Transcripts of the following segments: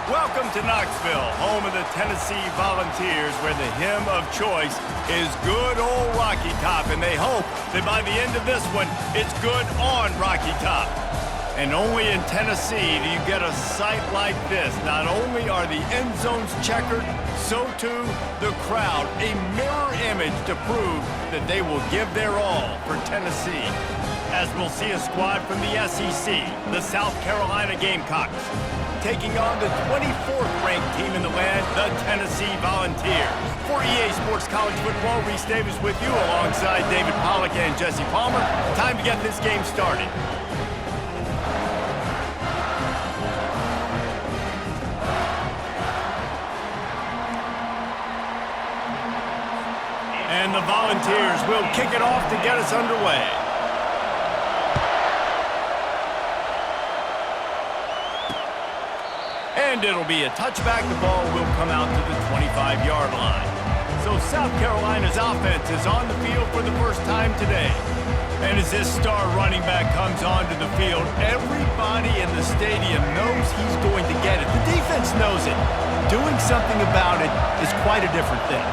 Welcome to Knoxville, home of the Tennessee Volunteers, where the hymn of choice is good old Rocky Top, and they hope that by the end of this one, it's good on Rocky Top. And only in Tennessee do you get a sight like this. Not only are the end zones checkered, so too the crowd, a mirror image to prove that they will give their all for Tennessee. As we'll see a squad from the SEC, the South Carolina Gamecocks, taking on the 24th ranked team in the land, the Tennessee Volunteers. For EA Sports College Football, Reese Davis with you alongside David Pollack and Jesse Palmer. Time to get this game started. And the Volunteers will kick it off to get us underway. And it'll be a touchback. The ball will come out to the 25-yard line. So South Carolina's offense is on the field for the first time today. And as this star running back comes onto the field, everybody in the stadium knows he's going to get it. The defense knows it. Doing something about it is quite a different thing.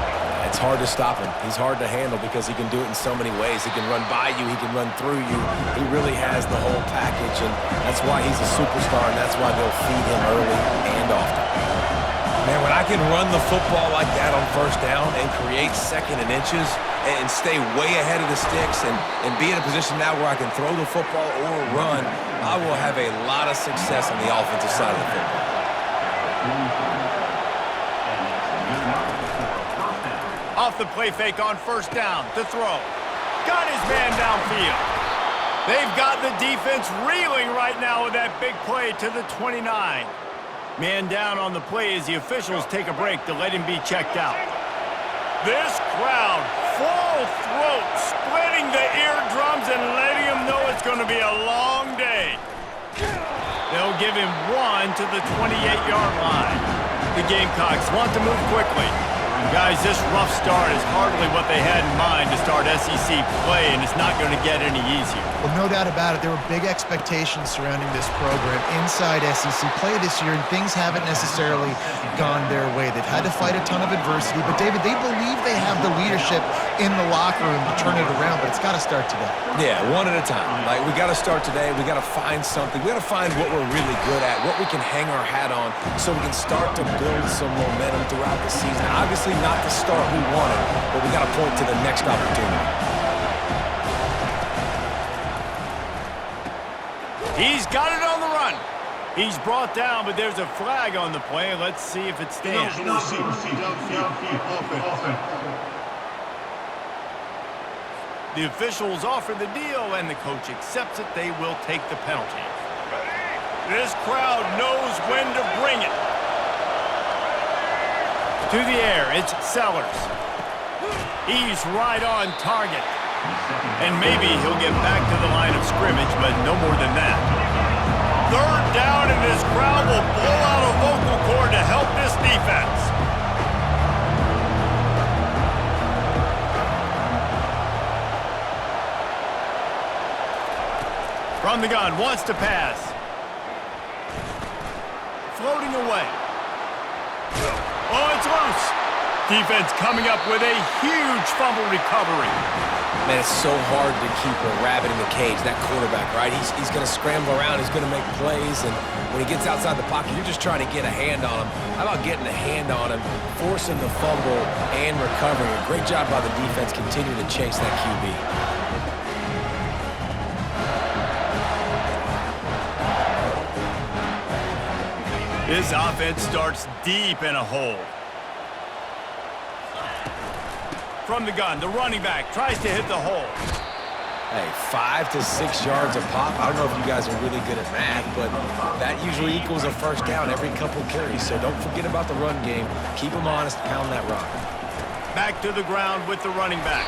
It's hard to stop him. He's hard to handle because he can do it in so many ways. He can run by you. He can run through you. He really has the whole package, and that's why he's a superstar, and that's why they'll feed him early and often. Man, when I can run the football like that on first down and create second and inches and stay way ahead of the sticks and be in a position now where I can throw the football or run, I will have a lot of success on the offensive side of the football. Off the play fake on first down to throw. Got his man downfield. They've got the defense reeling right now with that big play to the 29. Man down on the play as the officials take a break to let him be checked out. This crowd, full throat, splitting the eardrums and letting him know it's going to be a long day. They'll give him one to the 28-yard line. The Gamecocks want to move quickly. Guys, this rough start is hardly what they had in mind to start SEC play, and it's not going to get any easier. Well, no doubt about it. There were big expectations surrounding this program inside SEC play this year, and things haven't necessarily gone their way. They've had to fight a ton of adversity, but, David, they believe they have the leadership in the locker room to turn it around, but it's got to start today. Yeah, one at a time. Like, we got to start today. We got to find something. We got to find what we're really good at, what we can hang our hat on, so we can start to build some momentum throughout the season. Obviously, not the start we wanted, but we got to point to the next opportunity. He's got it on the run. He's brought down, but there's a flag on the play. Let's see if it stands. The officials offer the deal, and the coach accepts it. They will take the penalty. This crowd knows when to bring it. To the air, it's Sellers. He's right on target. And maybe he'll get back to the line of scrimmage, but no more than that. Third down, and this crowd will blow out a vocal cord to help this defense. From the gun, wants to pass. Floating away. Oh, it's loose. Defense coming up with a huge fumble recovery. Man, it's so hard to keep a rabbit in the cage, that quarterback, right? He's going to scramble around. He's going to make plays, and when he gets outside the pocket, you're just trying to get a hand on him. How about getting a hand on him, forcing the fumble, and recovering? A great job by the defense continuing to chase that QB. This offense starts deep in a hole. From the gun, the running back tries to hit the hole. Hey, 5 to 6 yards a pop. I don't know if you guys are really good at math, but that usually equals a first down every couple carries. So don't forget about the run game. Keep them honest, pound that rock. Back to the ground with the running back.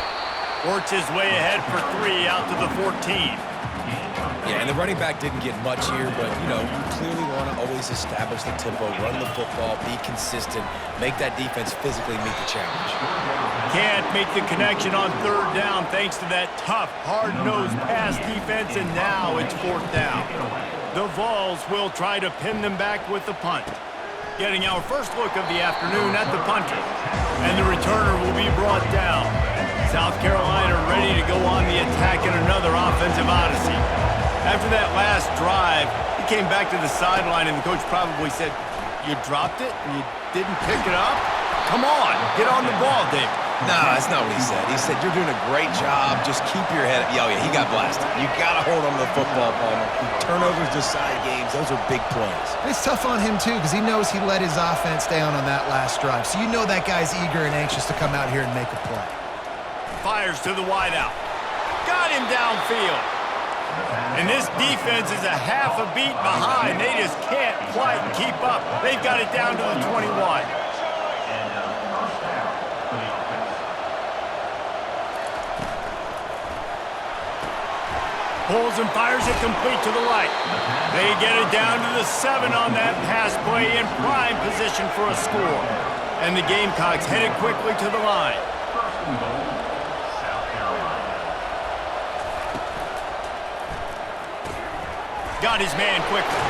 Works his way ahead for 3 out to the 14. Yeah, and the running back didn't get much here, but, you know, you clearly want to always establish the tempo, run the football, be consistent, make that defense physically meet the challenge. Can't make the connection on third down thanks to that tough, hard-nosed pass defense, and now it's fourth down. The Vols will try to pin them back with the punt. Getting our first look of the afternoon at the punter. And the returner will be brought down. South Carolina ready to go on the attack in another offensive odyssey. After that last drive, he came back to the sideline and the coach probably said, "You dropped it and you didn't pick it up? Come on, get on the ball, David." No, that's not what he said. He said, "You're doing a great job. Just keep your head up." Oh, yeah, he got blasted. You got to hold on to the football, Palmer. Turnovers decide games. Those are big plays. And it's tough on him, too, because he knows he let his offense down on that last drive. So you know that guy's eager and anxious to come out here and make a play. Fires to the wideout. Got him downfield. And this defense is a half a beat behind. They just can't quite keep up. They've got it down to the 21. Pulls and fires it complete to the right. They get it down to the 7 on that pass play in prime position for a score. And the Gamecocks headed quickly to the line. Got his man quickly.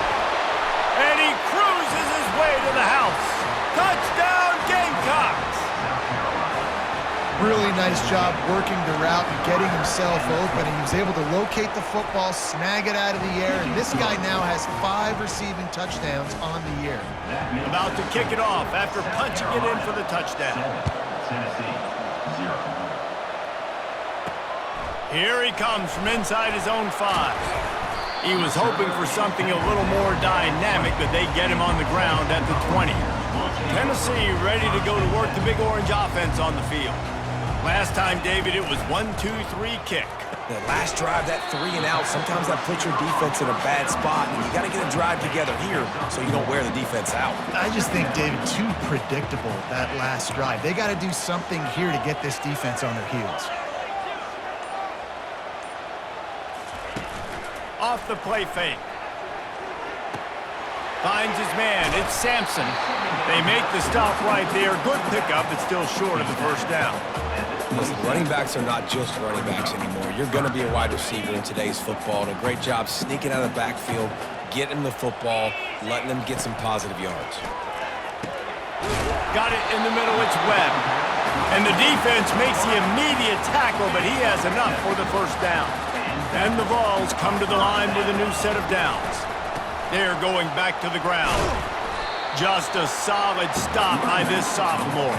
And he cruises his way to the house. Touchdown, Gamecocks! Really nice job working the route and getting himself open. He was able to locate the football, snag it out of the air, and this guy now has 5 receiving touchdowns on the year. About to kick it off after punching it in for the touchdown. Here he comes from inside his own 5. He was hoping for something a little more dynamic, but they get him on the ground at the 20. Tennessee ready to go to work the Big Orange offense on the field. Last time, David, it was 1-2-3 kick. That last drive, that 3 and out, sometimes that puts your defense in a bad spot, and you got to get a drive together here so you don't wear the defense out. I just think, David, too predictable, that last drive. They got to do something here to get this defense on their heels. Off the play fake. Finds his man. It's Sampson. They make the stop right there. Good pickup, but still short of the first down. Listen, running backs are not just running backs anymore. You're going to be a wide receiver in today's football. And a great job sneaking out of the backfield, getting the football, letting them get some positive yards. Got it in the middle. It's Webb. And the defense makes the immediate tackle, but he has enough for the first down. And the Vols come to the line with a new set of downs. They're going back to the ground. Just a solid stop by this sophomore.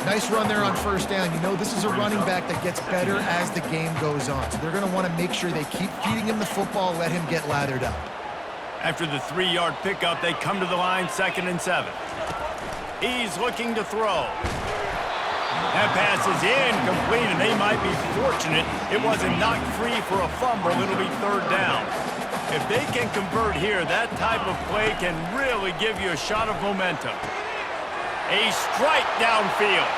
Nice run there on first down. You know, this is a running back that gets better as the game goes on. So they're going to want to make sure they keep feeding him the football, let him get lathered up. After the 3-yard pickup, they come to the line 2nd and 7. He's looking to throw. That pass is incomplete, and they might be fortunate it wasn't knocked free for a fumble. It'll be 3rd down. If they can convert here, that type of play can really give you a shot of momentum. A strike downfield.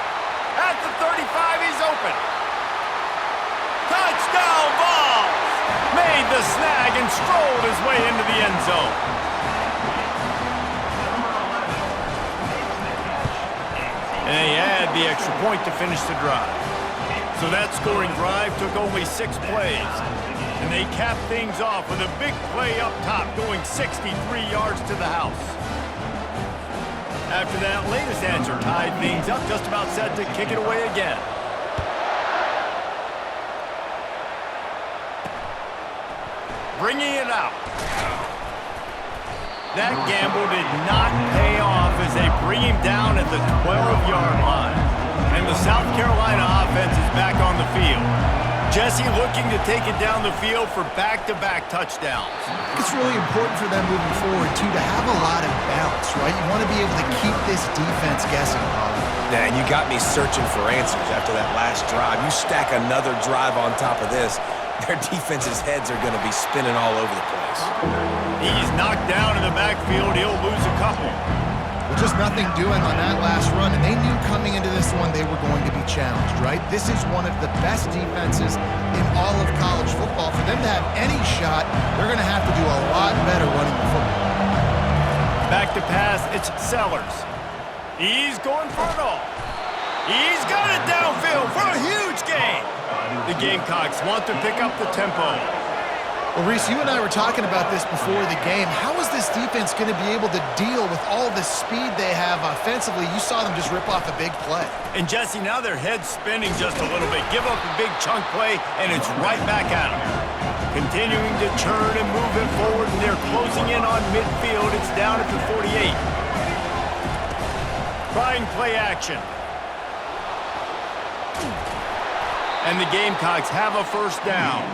At the 35, he's open. Touchdown, Vols! Made the snag and strolled his way into the end zone. And they add the extra point to finish the drive. So that scoring drive took only 6 plays. And they cap things off with a big play up top, going 63 yards to the house. After that latest answer tied things up, just about set to kick it away again. Bringing it out. That gamble did not pay off as they bring him down at the 12-yard line. And the South Carolina offense is back on the field. Jesse looking to take it down the field for back-to-back touchdowns. It's really important for them moving forward, too, to have a lot of balance, right? You want to be able to keep this defense guessing, Paulie. Yeah, and you got me searching for answers after that last drive. You stack another drive on top of this, their defense's heads are going to be spinning all over the place. He's knocked down in the backfield. He'll lose a couple. With just nothing doing on that last run, and they knew coming into this one they were going to be challenged, right? This is one of the best defenses in all of college football. For them to have any shot, they're going to have to do a lot better running the football. Back to pass, it's Sellers. He's going for it all. He's got it downfield for a huge gain. The Gamecocks want to pick up the tempo. Well, Reese, you and I were talking about this before the game. How is this defense going to be able to deal with all the speed they have offensively? You saw them just rip off a big play. And, Jesse, now their head's spinning just a little bit. Give up a big chunk play, and it's right back at them. Continuing to turn and move it forward, and they're closing in on midfield. It's down at the 48. Trying play action. And the Gamecocks have a first down.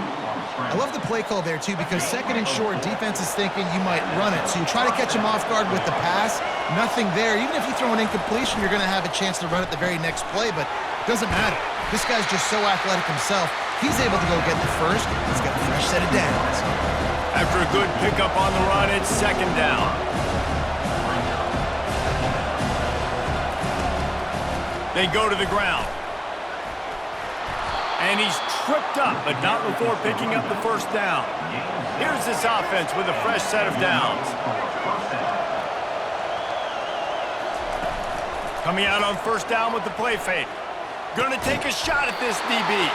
I love the play call there, too, because second and short, defense is thinking you might run it. So you try to catch them off guard with the pass, nothing there. Even if you throw an incompletion, you're going to have a chance to run it the very next play, but it doesn't matter. This guy's just so athletic himself. He's able to go get the first. He's got a fresh set of downs. After a good pickup on the run, it's second down. They go to the ground. And he's tripped up, but not before picking up the first down. Here's this offense with a fresh set of downs. Coming out on first down with the play fake. Going to take a shot at this DB.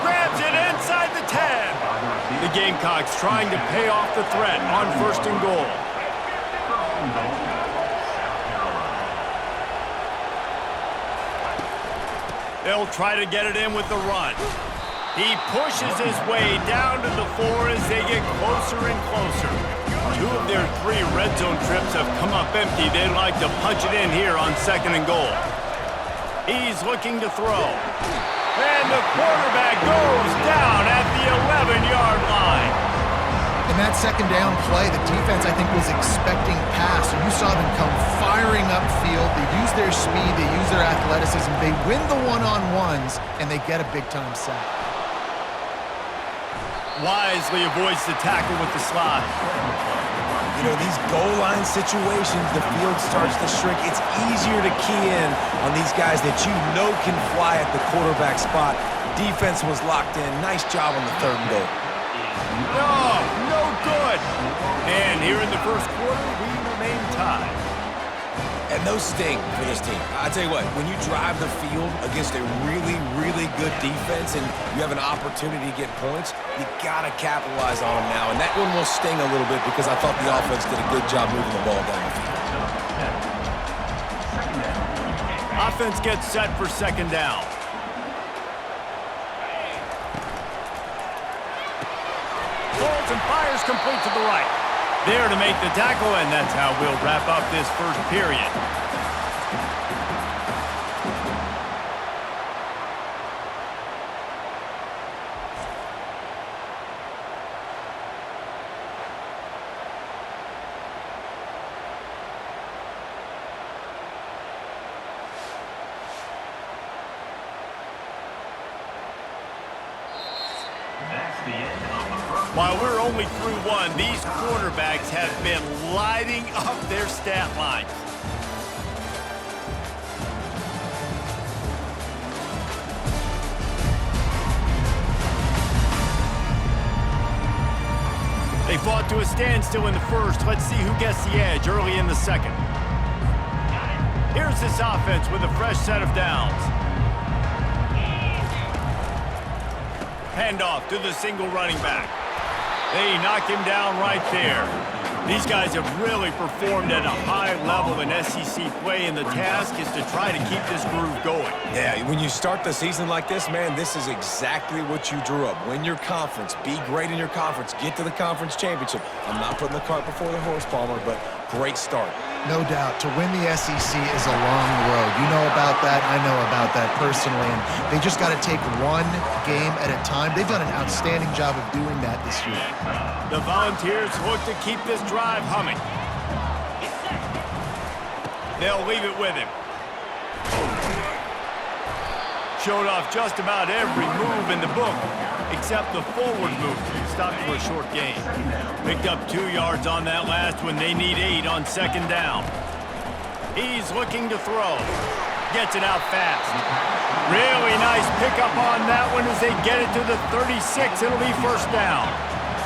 Grabs it inside the 10. The Gamecocks trying to pay off the threat on first and goal. They'll try to get it in with the run. He pushes his way down to the 4 as they get closer and closer. 2 of their 3 red zone trips have come up empty. They'd like to punch it in here on second and goal. He's looking to throw. And the quarterback goes down at the 11-yard line. In that second down play, the defense, I think, was expecting pass. So you saw them come firing upfield. They use their speed. They use their athleticism. They win the one-on-ones, and they get a big-time sack. Wisely avoids the tackle with the slide. You know, these goal line situations, the field starts to shrink. It's easier to key in on these guys that you know can fly at the quarterback spot. Defense was locked in. Nice job on the third and goal. No good. And here in the first quarter, we remain tied. And those sting for this team. I tell you what, when you drive the field against a really, really good defense and you have an opportunity to get points, you got to capitalize on them now. And that one will sting a little bit because I thought the offense did a good job moving the ball down the field. Offense gets set for second down. Pulls and fires complete to the right. There to make the tackle, and that's how we'll wrap up this first period. While we're only through one, these quarterbacks have been lighting up their stat lines. They fought to a standstill in the first. Let's see who gets the edge early in the second. Here's this offense with a fresh set of downs. Handoff to the single running back. They knock him down right there. These guys have really performed at a high level in SEC play, and the task is to try to keep this groove going. Yeah, when you start the season like this, man, this is exactly what you drew up. Win your conference. Be great in your conference. Get to the conference championship. I'm not putting the cart before the horse, Palmer, but great start. No doubt. To win the SEC is a long road. You know about that. I know about that personally. And they just got to take one game at a time. They've done an outstanding job of doing that this year. The Volunteers look to keep this drive humming. They'll leave it with him. Showed off just about every move in the book, except the forward move. Stopped for a short gain. Picked up 2 yards on that last one. They need 8 on second down. He's looking to throw. Gets it out fast. Really nice pickup on that one as they get it to the 36. It'll be first down.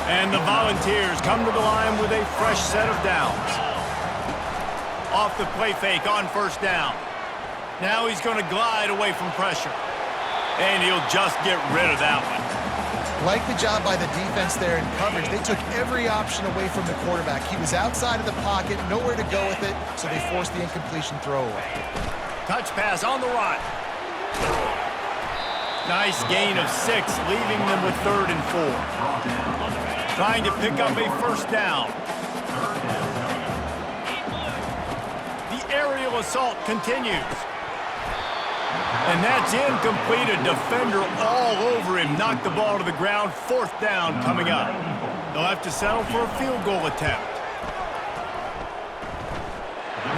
And the Volunteers come to the line with a fresh set of downs. Off the play fake on first down. Now he's going to glide away from pressure. And he'll just get rid of that one. Like the job by the defense there in coverage. They took every option away from the quarterback. He was outside of the pocket, nowhere to go with it, so they forced the incompletion throwaway. Touch pass on the run. Nice gain of 6, leaving them with 3rd and 4. Trying to pick up a first down. The aerial assault continues. And that's incomplete. A defender all over him. Knocked the ball to the ground. 4th down coming up. They'll have to settle for a field goal attempt.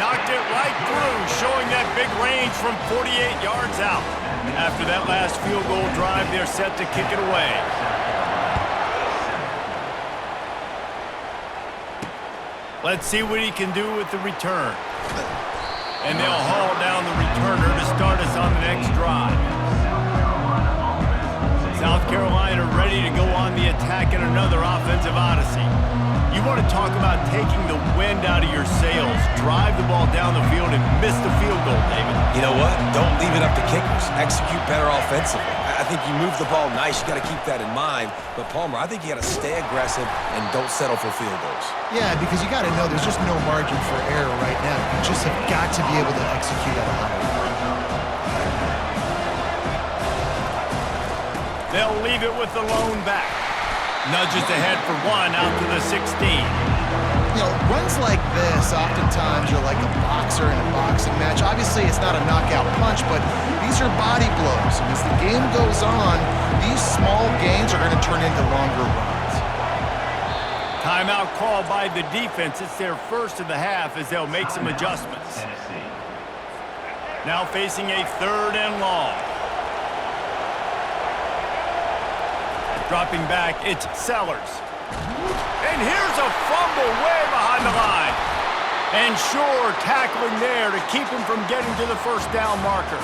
Knocked it right through, showing that big range from 48 yards out. After that last field goal drive, they're set to kick it away. Let's see what he can do with the return. And they'll haul down the returner to start us on the next drive. South Carolina ready to go on the attack in another offensive odyssey. You want to talk about taking the wind out of your sails. Drive the ball down the field and miss the field goal, David. You know what? Don't leave it up to kickers. Execute better offensively. I think you move the ball nice. You got to keep that in mind. But, Palmer, I think you got to stay aggressive and don't settle for field goals. Yeah, because you got to know there's just no margin for error right now. You just have got to be able to execute at a high level. They'll leave it with the lone back. Nudges ahead for 1 out to the 16. You know, runs like this, oftentimes you're like a boxer in a boxing match. Obviously, it's not a knockout punch, but these are body blows. And as the game goes on, these small gains are going to turn into longer runs. Timeout called by the defense. It's their first of the half as they'll make some adjustments. Now facing a 3rd and long. Dropping back, it's Sellers. And here's a fumble way behind the line. And Shore tackling there to keep him from getting to the first down marker.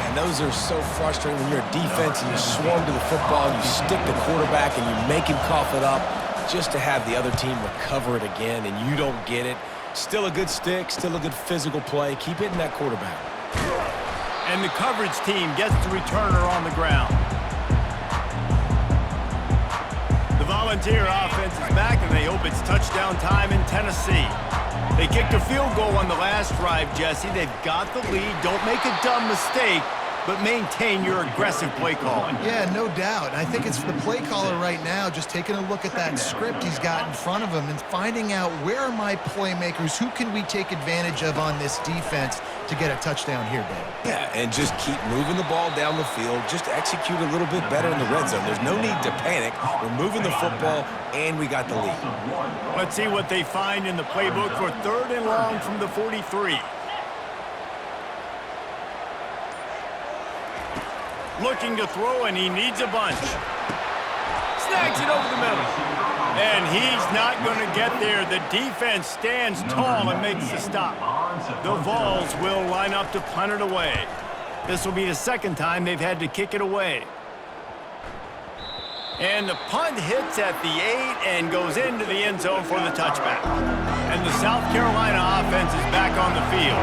And those are so frustrating when you're a defense and you swarm to the football, and you stick the quarterback and you make him cough it up just to have the other team recover it again, and you don't get it. Still a good stick, still a good physical play. Keep hitting that quarterback. And the coverage team gets the returner on the ground. The Volunteer offense is back, and they hope it's touchdown time in Tennessee. They kicked a field goal on the last drive, Jesse. They've got the lead. Don't make a dumb mistake, but maintain your aggressive play calling. Yeah, no doubt. And I think it's the play caller right now just taking a look at that script he's got in front of him and finding out where are my playmakers, who can we take advantage of on this defense to get a touchdown here, Dave. Yeah, and just keep moving the ball down the field. Just execute a little bit better in the red zone. There's no need to panic. We're moving the football, and we got the lead. Let's see what they find in the playbook for 3rd and long from the 43. Looking to throw, and he needs a bunch. Snags it over the middle. And he's not going to get there. The defense stands tall and makes the stop. The Vols will line up to punt it away. This will be the 2nd time they've had to kick it away. And the punt hits at the 8 and goes into the end zone for the touchback. And the South Carolina offense is back on the field.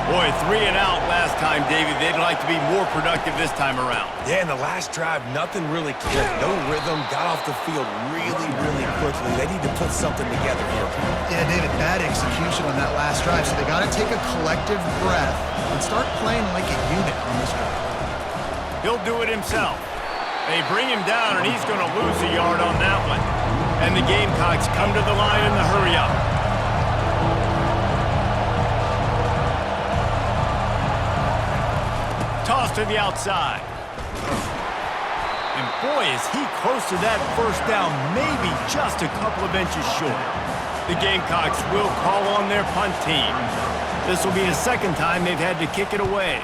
Boy, 3 and out last time, David. They'd like to be more productive this time around. Yeah, in the last drive, nothing really clicked. No rhythm, got off the field really, really quickly. They need to put something together here. Yeah, David, bad execution on that last drive, so they got to take a collective breath and start playing like a unit on this drive. He'll do it himself. They bring him down, and he's going to lose a yard on that one. And the Gamecocks come to the line in the hurry-up. Toss to the outside. And boy, is he close to that first down, maybe just a couple of inches short. The Gamecocks will call on their punt team. This will be the 2nd time they've had to kick it away.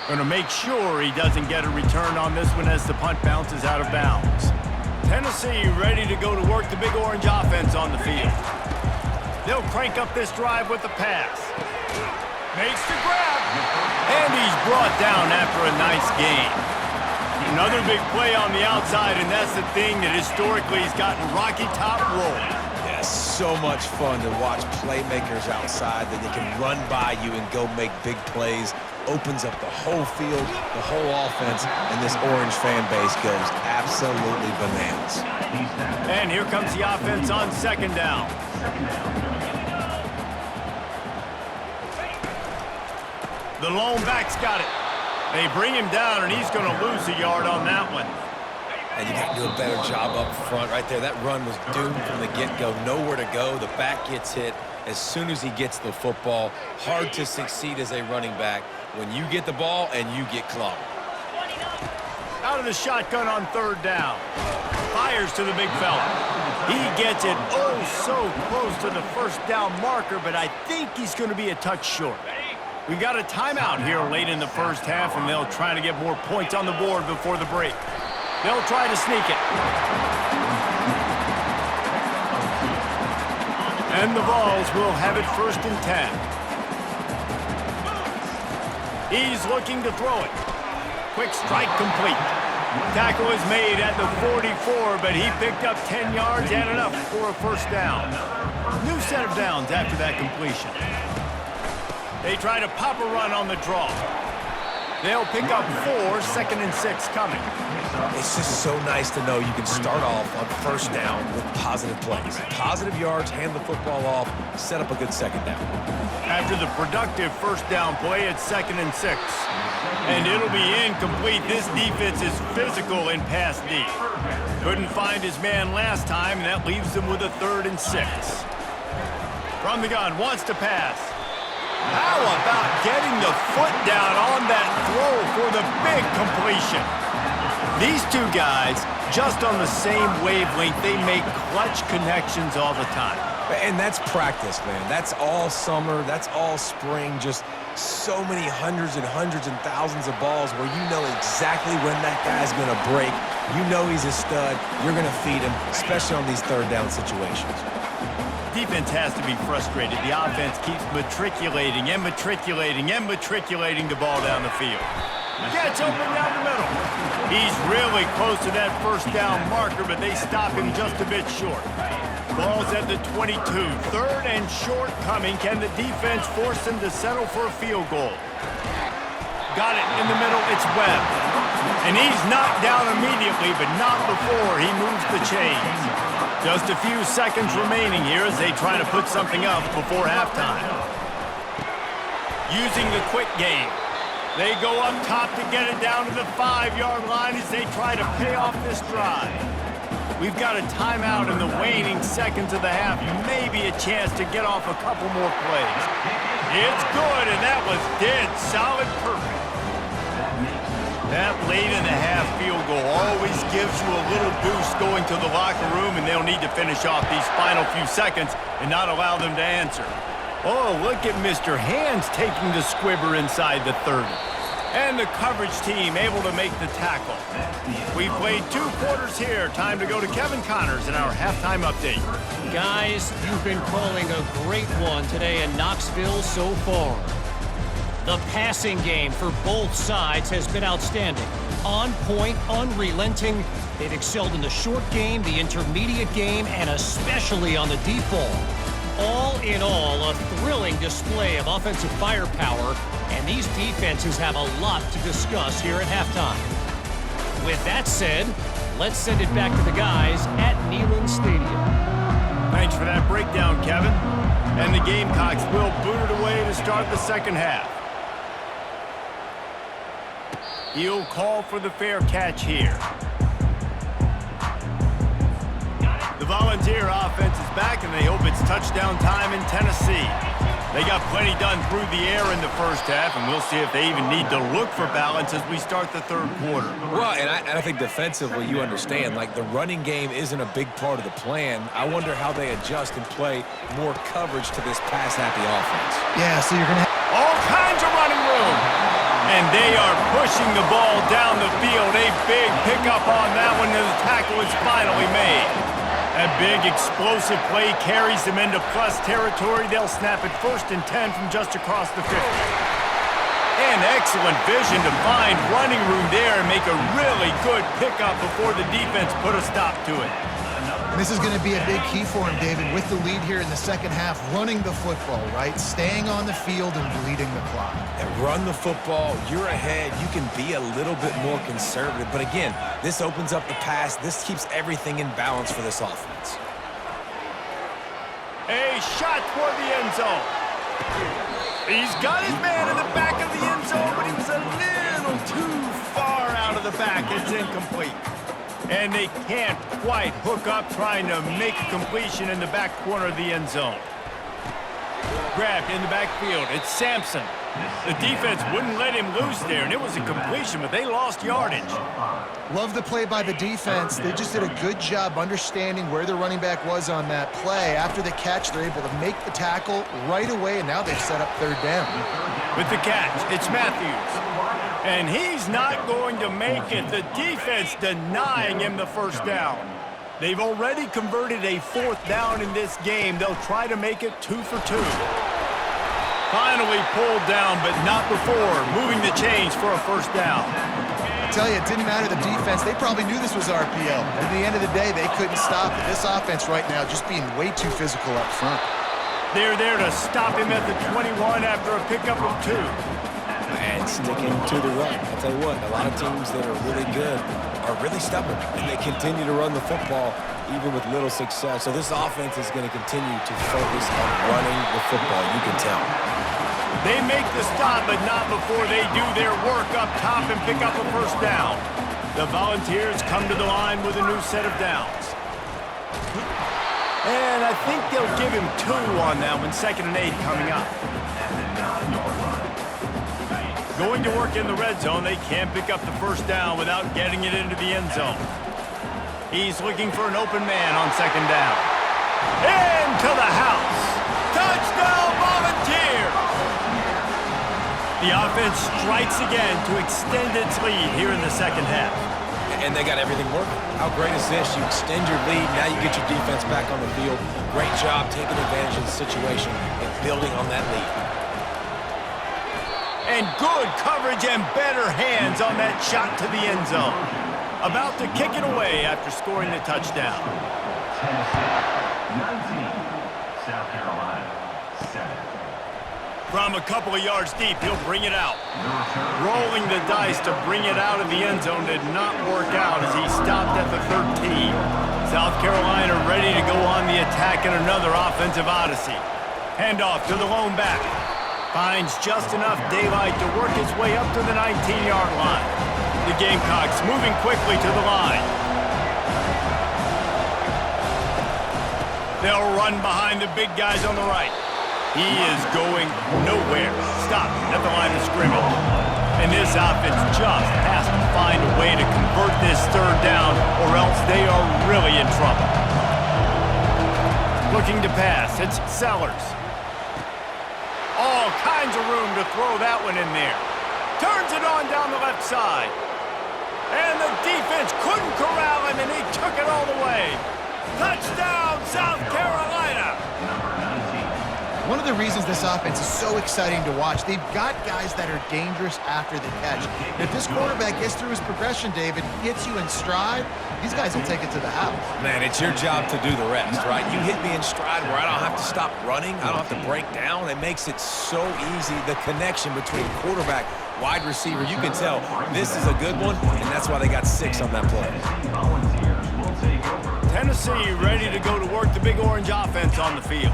Going to make sure he doesn't get a return on this one as the punt bounces out of bounds. Tennessee ready to go to work the Big Orange offense on the field. They'll crank up this drive with the pass. Makes the grab. And he's brought down after a nice gain. Another big play on the outside, and that's the thing that historically has gotten Rocky Top rolling. Yes. so much fun to watch playmakers outside that they can run by you and go make big plays. Opens up the whole field, the whole offense, and this Orange fan base goes absolutely bananas. And here comes the offense on second down. The lone back's got it. They bring him down, and he's going to lose a yard on that one. And you got to do a better job up front right there. That run was doomed from the get-go. Nowhere to go. The back gets hit as soon as he gets the football. Hard to succeed as a running back when you get the ball and you get clobbered. Out of the shotgun on third down. Fires to the big fella. He gets it oh so close to the first down marker, but I think he's going to be a touch short. We've got a timeout here late in the first half, and they'll try to get more points on the board before the break. They'll try to sneak it. And the Vols will have it 1st and 10. He's looking to throw it. Quick strike complete. Tackle is made at the 44, but he picked up 10 yards and enough for a first down. New set of downs after that completion. They try to pop a run on the draw. They'll pick up 4, 2nd and 6 coming. It's just so nice to know you can start off on first down with positive plays. Positive yards, hand the football off, set up a good second down. After the productive first down play, it's 2nd and 6. And it'll be incomplete. This defense is physical in pass D. Couldn't find his man last time, and that leaves them with a 3rd and 6. From the gun, wants to pass. How about getting the foot down on that throw for the big completion? These two guys, just on the same wavelength, they make clutch connections all the time. And that's practice, man. That's all summer. That's all spring. Just so many hundreds and thousands of balls where you know exactly when that guy's going to break. You know he's a stud. You're going to feed him, especially on these third down situations. Defense has to be frustrated. The offense keeps matriculating the ball down the field. Gets open down the middle. He's really close to that first down marker, but they stop him just a bit short. Ball's at the 22. 3rd and short coming. Can the defense force him to settle for a field goal? Got it in the middle. It's Webb. And he's knocked down immediately, but not before he moves the chains. Just a few seconds remaining here as they try to put something up before halftime. Using the quick game. They go up top to get it down to the 5-yard line as they try to pay off this drive. We've got a timeout in the waning seconds of the half. Maybe a chance to get off a couple more plays. It's good, and that was dead solid perfect. That late-in-the-half field goal always gives you a little boost going to the locker room, and they'll need to finish off these final few seconds and not allow them to answer. Oh, look at Mr. Hands taking the squibber inside the 30. And the coverage team able to make the tackle. We've played 2 quarters here. Time to go to Kevin Connors in our halftime update. Guys, you've been calling a great one today in Knoxville so far. The passing game for both sides has been outstanding. On point, unrelenting. They've excelled in the short game, the intermediate game, and especially on the deep ball. All in all, a thrilling display of offensive firepower, and these defenses have a lot to discuss here at halftime. With that said, let's send it back to the guys at Neyland Stadium. Thanks for that breakdown, Kevin. And the Gamecocks will boot it away to start the second half. He'll call for the fair catch here. The Volunteer offense is back, and they hope it's touchdown time in Tennessee. They got plenty done through the air in the first half, and we'll see if they even need to look for balance as we start the third quarter. Well, and I think defensively, you understand, like the running game isn't a big part of the plan. I wonder how they adjust and play more coverage to this pass-happy offense. Yeah, so you're going to have all kinds of running room. And they are pushing the ball down the field. A big pickup on that one, and the tackle is finally made. That big explosive play carries them into plus territory. They'll snap it 1st and 10 from just across the 50. And excellent vision to find running room there and make a really good pickup before the defense put a stop to it. This is going to be a big key for him, David, with the lead here in the second half, running the football, right? Staying on the field and bleeding the clock. And run the football, you're ahead, you can be a little bit more conservative. But again, this opens up the pass. This keeps everything in balance for this offense. A shot toward the end zone. He's got his man in the back of the end zone, but he was a little too far out of the back. It's incomplete. And they can't quite hook up trying to make a completion in the back corner of the end zone. Grabbed in the backfield. It's Sampson. The defense wouldn't let him loose there, and it was a completion, but they lost yardage. Love the play by the defense. They just did a good job understanding where the running back was on that play. After the catch, they're able to make the tackle right away, and now they've set up third down. With the catch, it's Matthews. And he's not going to make it. The defense denying him the first down. They've already converted a fourth down in this game. They'll try to make it 2 for 2. Finally pulled down, but not before moving the chains for a first down. I tell you, it didn't matter the defense. They probably knew this was RPO. At the end of the day, they couldn't stop it. This offense right now just being way too physical up front. They're there to stop him at the 21 after a pickup of 2. And sticking to the run. I'll tell you what, a lot of teams that are really good are really stubborn, and they continue to run the football even with little success. So this offense is going to continue to focus on running the football, you can tell. They make the stop, but not before they do their work up top and pick up a first down. The Volunteers come to the line with a new set of downs. And I think they'll give him 2 on that one, 2nd and 8 coming up. Going to work in the red zone, they can't pick up the first down without getting it into the end zone. He's looking for an open man on 2nd down. Into the house. Touchdown, Volunteers! The offense strikes again to extend its lead here in the second half. And they got everything working. How great is this? You extend your lead, now you get your defense back on the field. Great job taking advantage of the situation and building on that lead. And good coverage and better hands on that shot to the end zone. About to kick it away after scoring the touchdown. Tennessee 19, South Carolina 7. From a couple of yards deep, he'll bring it out. Rolling the dice to bring it out of the end zone did not work out as he stopped at the 13. South Carolina ready to go on the attack in another offensive odyssey. Handoff to the lone back. Finds just enough daylight to work his way up to the 19-yard line. The Gamecocks moving quickly to the line. They'll run behind the big guys on the right. He is going nowhere. Stopped at the line of scrimmage. And this offense just has to find a way to convert this third down, or else they are really in trouble. Looking to pass, it's Sellers. All kinds of room to throw that one in there. Turns it on down the left side. And the defense couldn't corral him, and he took it all the way. Touchdown, South Carolina! One of the reasons this offense is so exciting to watch, they've got guys that are dangerous after the catch. And if this quarterback gets through his progression, David, hits you in stride, these guys will take it to the house. Man, it's your job to do the rest, right? You hit me in stride where I don't have to stop running. I don't have to break down. It makes it so easy. The connection between quarterback, wide receiver, you can tell this is a good one, and that's why they got 6 on that play. Tennessee ready to go to work the Big Orange offense on the field.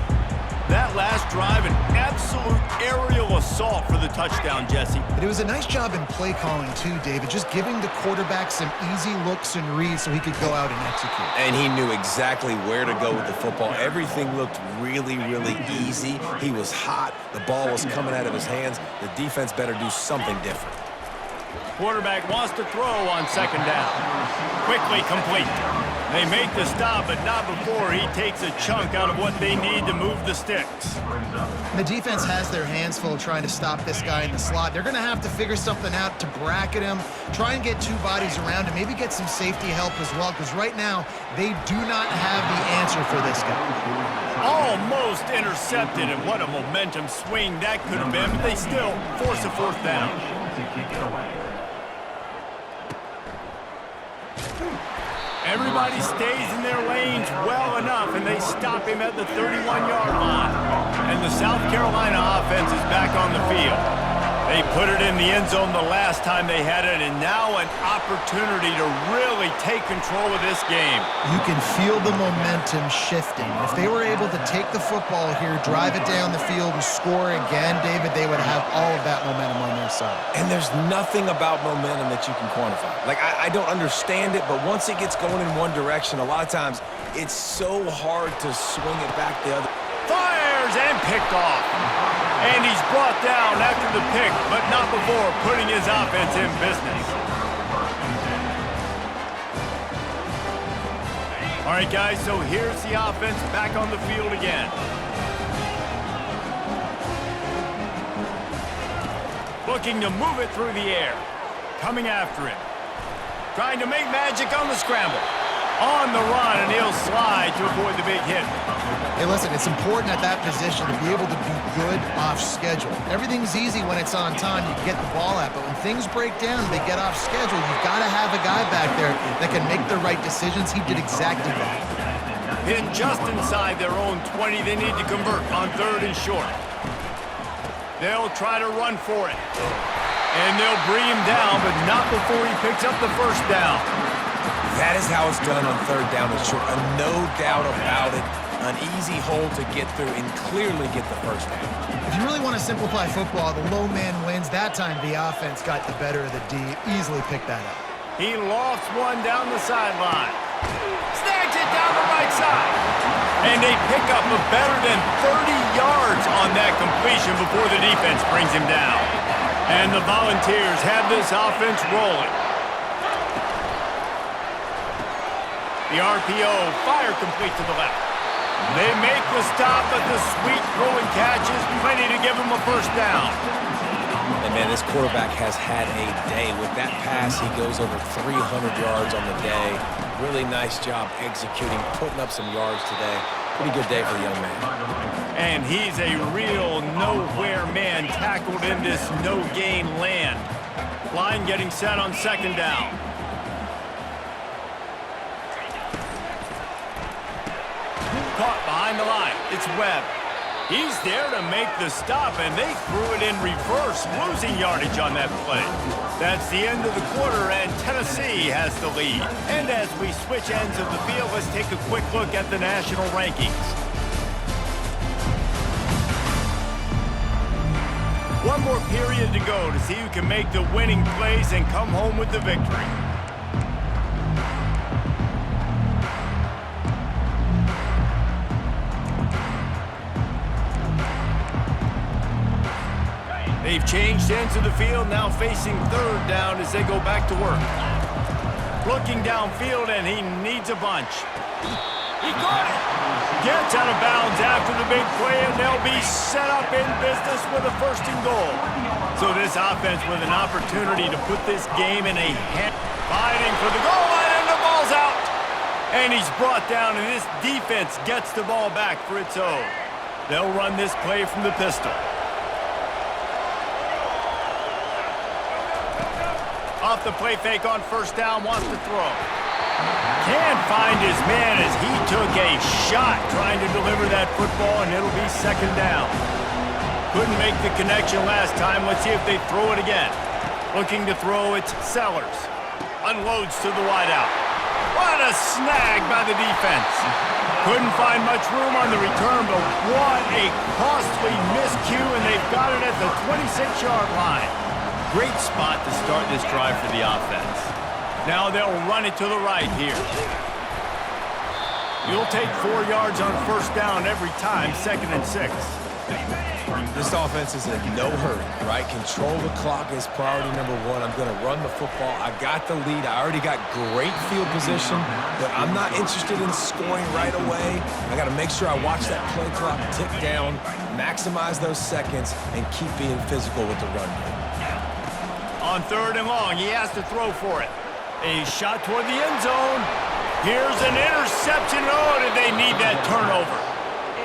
That last drive, an absolute aerial assault for the touchdown, Jesse. But it was a nice job in play calling too, David, just giving the quarterback some easy looks and reads so he could go out and execute. And he knew exactly where to go with the football. Everything looked really, really easy. He was hot. The ball was coming out of his hands. The defense better do something different. Quarterback wants to throw on 2nd down. Quickly complete. They make the stop, but not before he takes a chunk out of what they need to move the sticks. The defense has their hands full trying to stop this guy in the slot. They're going to have to figure something out to bracket him, try and get 2 bodies around him, maybe get some safety help as well, because right now they do not have the answer for this guy. Almost intercepted, and what a momentum swing that could have been, but they still force a 4th down. Everybody stays in their lanes well enough, and they stop him at the 31-yard line. And the South Carolina offense is back on the field. They put it in the end zone the last time they had it, and now an opportunity to really take control of this game. You can feel the momentum shifting. If they were able to take the football here, drive it down the field, and score again, David, they would have all of that momentum on their side. And there's nothing about momentum that you can quantify. Like, I don't understand it, but once it gets going in one direction, a lot of times it's so hard to swing it back the other. Fires and picked off. And he's brought down after the pick, but not before putting his offense in business. All right, guys, so here's the offense back on the field again. Looking to move it through the air. Coming after him. Trying to make magic on the scramble. On the run, and he'll slide to avoid the big hit. Hey, listen, it's important at that position to be able to be good off schedule. Everything's easy when it's on time. You get the ball out, but when things break down and they get off schedule, you've got to have a guy back there that can make the right decisions. He did exactly that. Hit just inside their own 20. They need to convert on 3rd and short. They'll try to run for it. And they'll bring him down, but not before he picks up the first down. That is how it's done on 3rd down and short. No doubt about it. An easy hole to get through and clearly get the first down. If you really want to simplify football, the low man wins. That time the offense got the better of the D. Easily picked that up. He lofts one down the sideline. Snags it down the right side. And they pick up a better than 30 yards on that completion before the defense brings him down. And the Volunteers have this offense rolling. The RPO, fire complete to the left. They make the stop, but the sweet throw and catch is plenty to give him a first down. And, man, this quarterback has had a day. With that pass, he goes over 300 yards on the day. Really nice job executing, putting up some yards today. Pretty good day for the young man. And he's a real nowhere man tackled in this no-gain land. Line getting set on 2nd down. Caught behind the line. It's Webb. He's there to make the stop, and they threw it in reverse, losing yardage on that play. That's the end of the quarter, and Tennessee has the lead. And as we switch ends of the field, let's take a quick look at the national rankings. One more period to go to see who can make the winning plays and come home with the victory. They've changed ends of the field, now facing 3rd down as they go back to work. Looking downfield, and he needs a bunch. He got it! Gets out of bounds after the big play, and they'll be set up in business with a 1st and goal. So this offense with an opportunity to put this game in a hand. Fighting for the goal line, and the ball's out! And he's brought down, and this defense gets the ball back for its own. They'll run this play from the pistol. Off the play fake on 1st down, wants to throw. Can't find his man as he took a shot trying to deliver that football, and it'll be 2nd down. Couldn't make the connection last time. Let's see if they throw it again. Looking to throw, it's Sellers. Unloads to the wideout. What a snag by the defense. Couldn't find much room on the return, but what a costly miscue, and they've got it at the 26-yard line. Great spot to start this drive for the offense. Now they'll run it to the right here. You'll take 4 yards on 1st down every time, 2nd and 6. This offense is in no hurry, right? Control the clock is priority number 1. I'm going to run the football. I got the lead. I already got great field position, but I'm not interested in scoring right away. I got to make sure I watch that play clock tick down, maximize those seconds, and keep being physical with the run game. On 3rd and long, he has to throw for it. A shot toward the end zone. Here's an interception. Oh, did they need that turnover?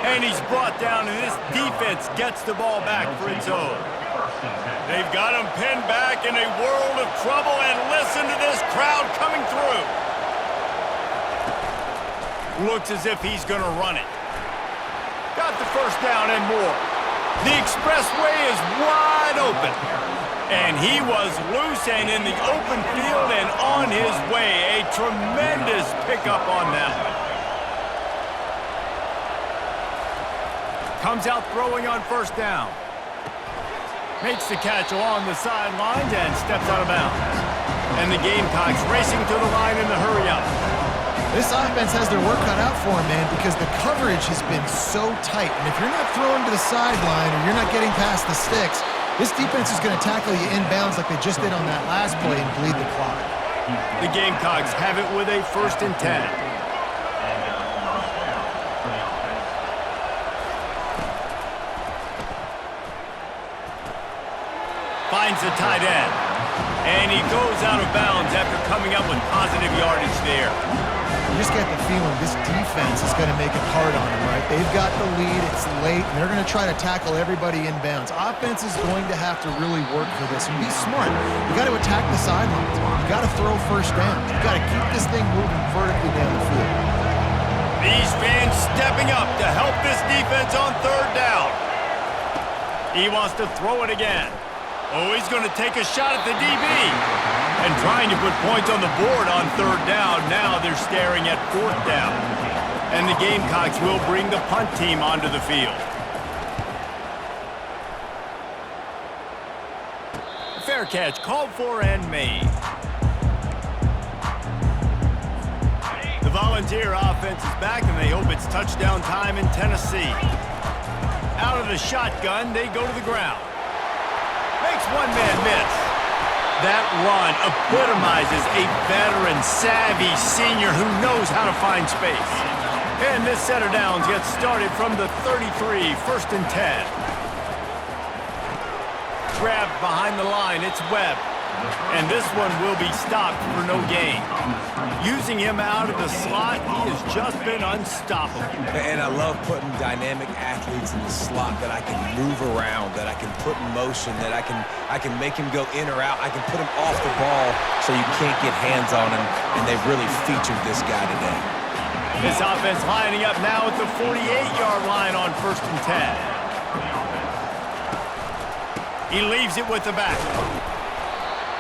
And he's brought down, and this defense gets the ball back for its own. They've got him pinned back in a world of trouble, and listen to this crowd coming through. Looks as if he's going to run it. Got the first down and more. The expressway is wide open. And he was loose and in the open field and on his way. A tremendous pickup on that one. Comes out throwing on first down. Makes the catch along the sidelines and steps out of bounds. And the Gamecocks racing to the line in the hurry-up. This offense has their work cut out for them, man, because the coverage has been so tight. And if you're not throwing to the sideline or you're not getting past the sticks, this defense is going to tackle you inbounds like they just did on that last play and bleed the clock. The Gamecocks have it with a 1st and 10. Finds the tight end. And he goes out of bounds after coming up with positive yardage there. You just get the feeling this defense is going to make it hard on them, right? They've got the lead, it's late, and they're going to try to tackle everybody inbounds. Offense is going to have to really work for this and be smart. You got to attack the sidelines. You got to throw first down. You got to keep this thing moving vertically down the field. These fans stepping up to help this defense on 3rd down. He wants to throw it again. Oh, he's going to take a shot at the DB. And trying to put points on the board on 3rd down. Now they're staring at 4th down. And the Gamecocks will bring the punt team onto the field. Fair catch called for and made. The Volunteer offense is back, and they hope it's touchdown time in Tennessee. Out of the shotgun, they go to the ground. Makes one man miss. That run epitomizes a veteran, savvy senior who knows how to find space. And this set of downs gets started from the 33, 1st and 10. Grabbed behind the line, it's Webb. And this one will be stopped for no gain. Using him out of the slot, he has just been unstoppable. And I love putting dynamic athletes in the slot that I can move around, that I can put in motion, that I can make him go in or out. I can put him off the ball so you can't get hands on him, and they've really featured this guy today. This offense lining up now at the 48-yard line on 1st and 10. He leaves it with the back.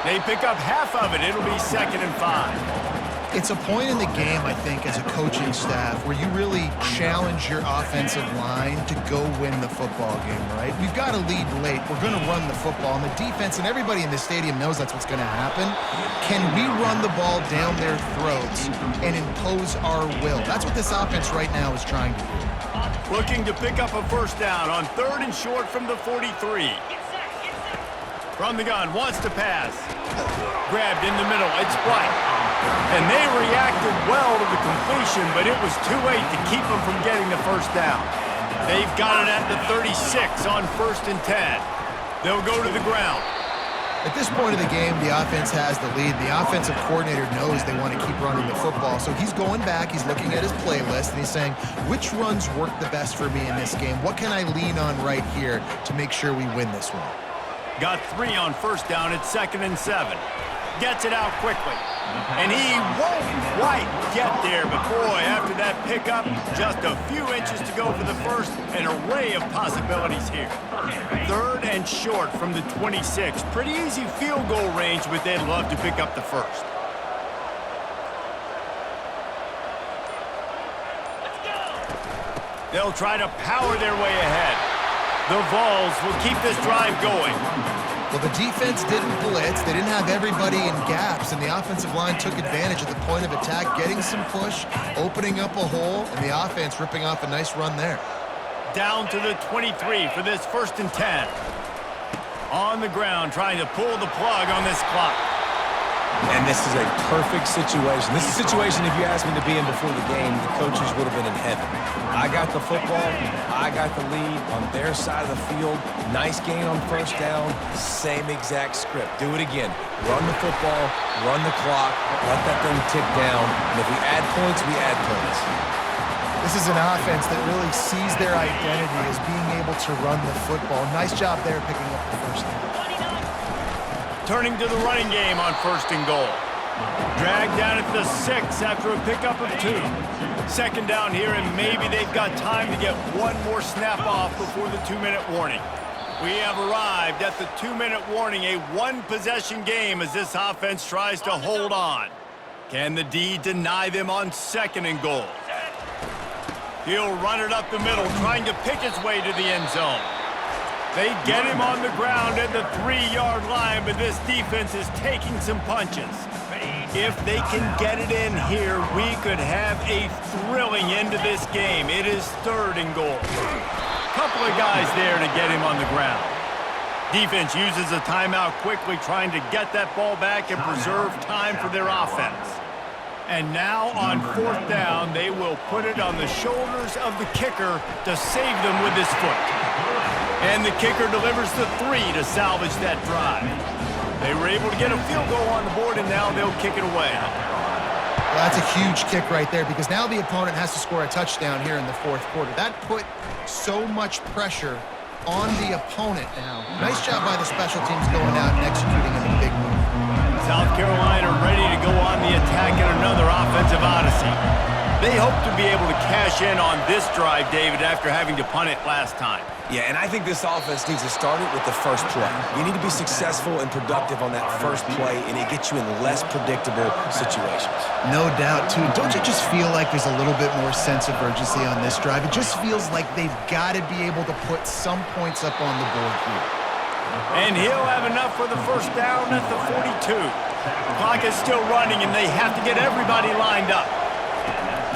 They pick up half of it. It'll be 2nd and 5. It's a point in the game, I think, as a coaching staff where you really challenge your offensive line to go win the football game, right? We've got to lead late. We're going to run the football. And the defense and everybody in the stadium knows that's what's going to happen. Can we run the ball down their throats and impose our will? That's what this offense right now is trying to do. Looking to pick up a 1st down on 3rd and short from the 43. From the gun, wants to pass. Grabbed in the middle, it's White. And they reacted well to the completion, but it was too late to keep them from getting the 1st down. They've got it at the 36 on 1st and 10. They'll go to the ground. At this point of the game, the offense has the lead. The offensive coordinator knows they want to keep running the football, so he's going back, he's looking at his playlist, and he's saying, which runs work the best for me in this game? What can I lean on right here to make sure we win this one? Got 3 on 1st down at 2nd and 7. Gets it out quickly. And he won't quite get there, but boy, after that pickup, just a few inches to go for the 1st. An array of possibilities here. 3rd and short from the 26. Pretty easy field goal range, but they'd love to pick up the 1st. They'll try to power their way ahead. The Vols will keep this drive going. Well, the defense didn't blitz. They didn't have everybody in gaps, and the offensive line took advantage at the point of attack, getting some push, opening up a hole, and the offense ripping off a nice run there. Down to the 23 for this 1st and 10. On the ground, trying to pull the plug on this clock. And this is a perfect situation. This is a situation, if you asked me to be in before the game, the coaches would have been in heaven. I got the football. I got the lead on their side of the field. Nice gain on 1st down. Same exact script. Do it again. Run the football, run the clock, let that thing tick down. And if we add points, we add points. This is an offense that really sees their identity as being able to run the football. Nice job there picking up the 1st down. Turning to the running game on 1st and goal. Dragged down at the 6 after a pickup of 2. Second down here, and maybe they've got time to get one more snap off before the 2-minute warning. We have arrived at the 2-minute warning, a one-possession game as this offense tries to hold on. Can the D deny them on 2nd and goal? He'll run it up the middle, trying to pick his way to the end zone. They get him on the ground at the 3-yard line, but this defense is taking some punches. If they can get it in here, we could have a thrilling end to this game. It is 3rd and goal. Couple of guys there to get him on the ground. Defense uses a timeout quickly, trying to get that ball back and preserve time for their offense. And now on 4th down, they will put it on the shoulders of the kicker to save them with his foot. And the kicker delivers the 3 to salvage that drive. They were able to get a field goal on the board, and now they'll kick it away. Well, that's a huge kick right there because now the opponent has to score a touchdown here in the 4th quarter. That put so much pressure on the opponent now. Nice job by the special teams going out and executing in a big move. South Carolina ready to go on the attack in another offensive odyssey. They hope to be able to cash in on this drive, David, after having to punt it last time. Yeah, and I think this offense needs to start it with the first play. You need to be successful and productive on that first play, and it gets you in less predictable situations. No doubt, too. Don't you just feel like there's a little bit more sense of urgency on this drive? It just feels like they've got to be able to put some points up on the board here. And he'll have enough for the first down at the 42. The clock is still running, and they have to get everybody lined up.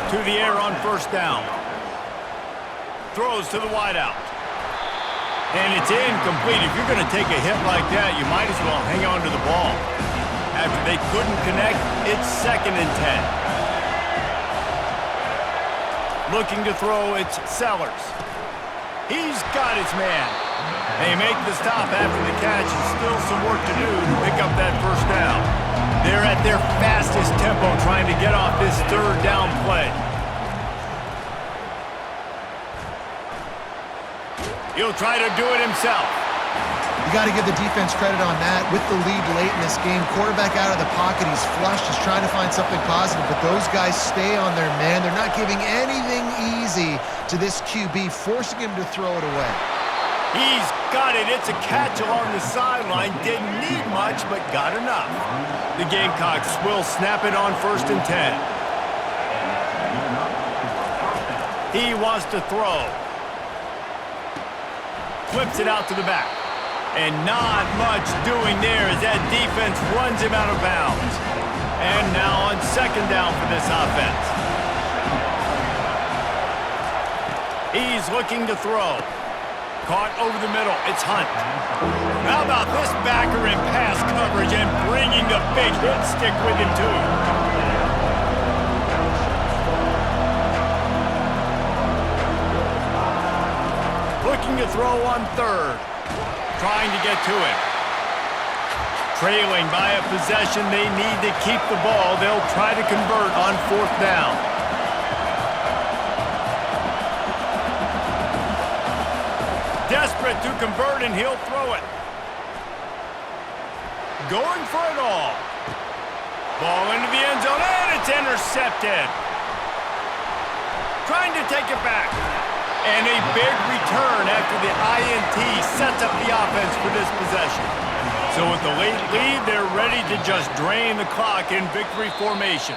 To the air on 1st down. Throws to the wideout. And it's incomplete. If you're going to take a hit like that, you might as well hang on to the ball. After they couldn't connect, it's 2nd and 10. Looking to throw, it's Sellers. He's got his man. They make the stop after the catch, and still some work to do to pick up that first down. They're at their fastest tempo trying to get off this 3rd down play. He'll try to do it himself. You got to give the defense credit on that. With the lead late in this game, quarterback out of the pocket, he's flushed, he's trying to find something positive, but those guys stay on their man. They're not giving anything easy to this QB, forcing him to throw it away. He's got it. It's a catch along the sideline. Didn't need much, but got enough. The Gamecocks will snap it on 1st and 10. He wants to throw. Flips it out to the back. And not much doing there as that defense runs him out of bounds. And now on 2nd down for this offense. He's looking to throw. Caught over the middle. It's Hunt. How about this backer in pass coverage and bringing the big hit stick with him, too? Looking to throw on 3rd. Trying to get to it. Trailing by a possession, they need to keep the ball. They'll try to convert on 4th down. Desperate to convert, and he'll throw it. Going for it all. Ball into the end zone, and it's intercepted. Trying to take it back. And a big return after the INT sets up the offense for this possession. So with the late lead, they're ready to just drain the clock in victory formation.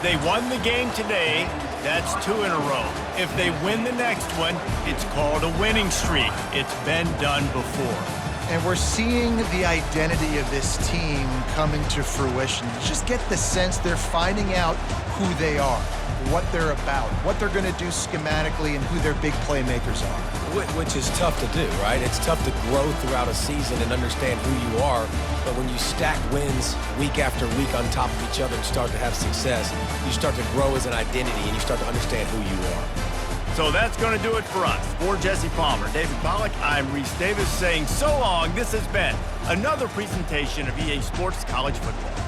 They won the game today. That's 2 in a row. If they win the next one, it's called a winning streak. It's been done before. And we're seeing the identity of this team coming to fruition. You just get the sense they're finding out who they are, what they're about, what they're going to do schematically, and who their big playmakers are. Which is tough to do, right? It's tough to grow throughout a season and understand who you are, but when you stack wins week after week on top of each other and start to have success, you start to grow as an identity and you start to understand who you are. So that's going to do it for us. For Jesse Palmer, David Pollack, I'm Reese Davis saying so long. This has been another presentation of EA Sports College Football.